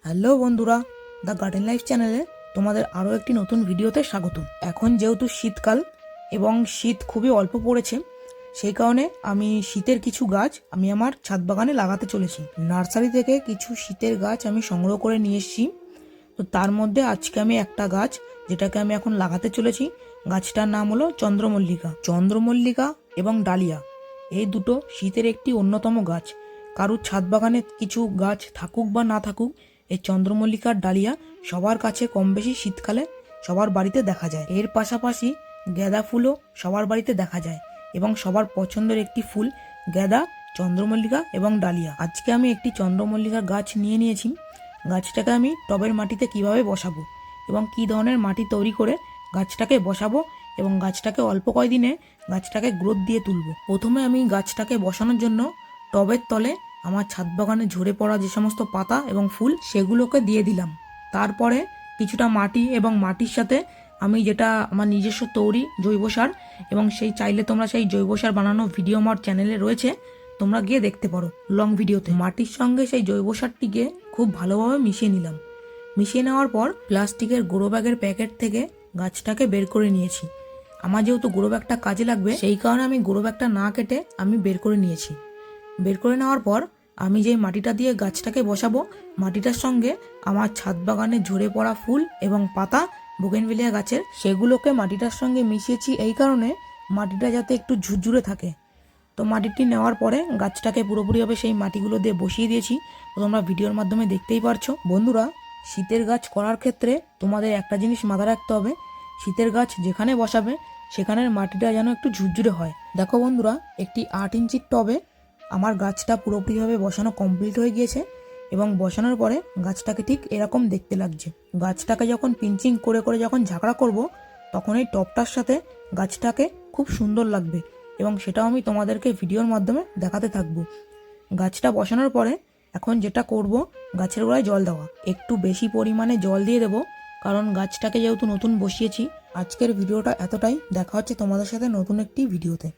Hello বন্ধুরা, the garden life চ্যানেলে তোমাদের আরও একটি নতুন ভিডিওতে স্বাগত। এখন যেহেতু শীতকাল এবং শীত খুবই অল্প পড়েছে, সেই কারণে আমি শীতের কিছু গাছ আমি আমার ছাদ বাগানে লাগাতে চলেছি। নার্সারি থেকে কিছু শীতের গাছ আমি সংগ্রহ করে নিয়ে এসেছি। তো তার মধ্যে আজকে আমি একটা গাছ যেটাকে আমি এখন লাগাতে চলেছি, গাছটার নাম হলো চন্দ্রমল্লিকা। চন্দ্রমল্লিকা এবং ডালিয়া এই দুটো শীতের একটি অন্যতম গাছ। কারুর ছাদ বাগানে কিছু গাছ থাকুক বা না থাকুক, এই চন্দ্রমল্লিকার ডালিয়া সবার কাছে কম বেশি শীতকালে সবার বাড়িতে দেখা যায়। এর পাশাপাশি গাঁদা ফুলও সবার বাড়িতে দেখা যায় এবং সবার পছন্দের একটি ফুল গাঁদা, চন্দ্রমল্লিকা এবং ডালিয়া। আজকে আমি একটি চন্দ্রমল্লিকার গাছ নিয়েছি। গাছটাকে আমি টবের মাটিতে কিভাবে বসাবো এবং কি ধরনের মাটি তৈরি করে গাছটাকে বসাবো এবং গাছটাকে অল্প কয়েকদিনে গাছটাকে গ্রোথ দিয়ে তুলবো। প্রথমে আমি গাছটাকে বসানোর জন্য টবের তলে আমার ছাদ বাগানে ঝরে পড়া যে সমস্ত পাতা এবং ফুল সেগুলোকে দিয়ে দিলাম। তারপরে কিছুটা মাটি এবং মাটির সাথে আমি যেটা আমার নিজস্ব তৈরি জৈব সার, এবং সেই চাইলে তোমরা সেই জৈব সার বানানো ভিডিও আমার চ্যানেলে রয়েছে, তোমরা গিয়ে দেখতে পারো লং ভিডিওতে। মাটির সঙ্গে সেই জৈব সারটিকে খুব ভালোভাবে মিশিয়ে নিলাম। মিশিয়ে নেওয়ার পর প্লাস্টিকের গ্রো ব্যাগের প্যাকেট থেকে গাছটাকে বের করে নিয়েছি। আমার যেহেতু গ্রো ব্যাগটা কাজে লাগবে, সেই কারণে আমি গ্রো ব্যাগটা না কেটে আমি বের করে নিয়েছি। বের করে নেওয়ার পর আমি যেই মাটিটা দিয়ে গাছটাকে বসাবো, মাটিটার সঙ্গে আমার ছাদ বাগানে ঝরে পড়া ফুল এবং পাতা বোগেনভিলিয়া গাছের সেগুলোকে মাটিটার সঙ্গে মিশিয়েছি এই কারণে মাটিটা যাতে একটু ঝুরঝুরে থাকে। তো মাটিটি নেওয়ার পরে গাছটাকে পুরোপুরিভাবে সেই মাটিগুলো দিয়ে বসিয়ে দিয়েছি। তো তোমরা ভিডিওর মাধ্যমে দেখতেই পারছো। বন্ধুরা, শীতের গাছ করার ক্ষেত্রে তোমাদের একটা জিনিস মাথায় রাখতে হবে, শীতের গাছ যেখানে বসাবে সেখানের মাটিটা যেন একটু ঝুরঝুরে হয়। দেখো বন্ধুরা, একটি 8 ইঞ্চির টবে আমার গাছটা পুরোপুরিভাবে বসানো কমপ্লিট হয়ে গিয়েছে এবং বসানোর পরে গাছটাকে ঠিক এরকম দেখতে লাগছে। গাছটাকে যখন পিঞ্চিং করে করে যখন ঝাঁকড়া করব, তখন এই টবটার সাথে গাছটাকে খুব সুন্দর লাগবে এবং সেটাও আমি তোমাদেরকে ভিডিওর মাধ্যমে দেখাতে থাকবো। গাছটা বসানোর পরে এখন যেটা করব, গাছের গোড়ায় জল দেওয়া। একটু বেশি পরিমাণে জল দিয়ে দেবো, কারণ গাছটাকে যেহেতু নতুন বসিয়েছি। আজকের ভিডিওটা এতটাই। দেখা হচ্ছে তোমাদের সাথে নতুন একটি ভিডিওতে।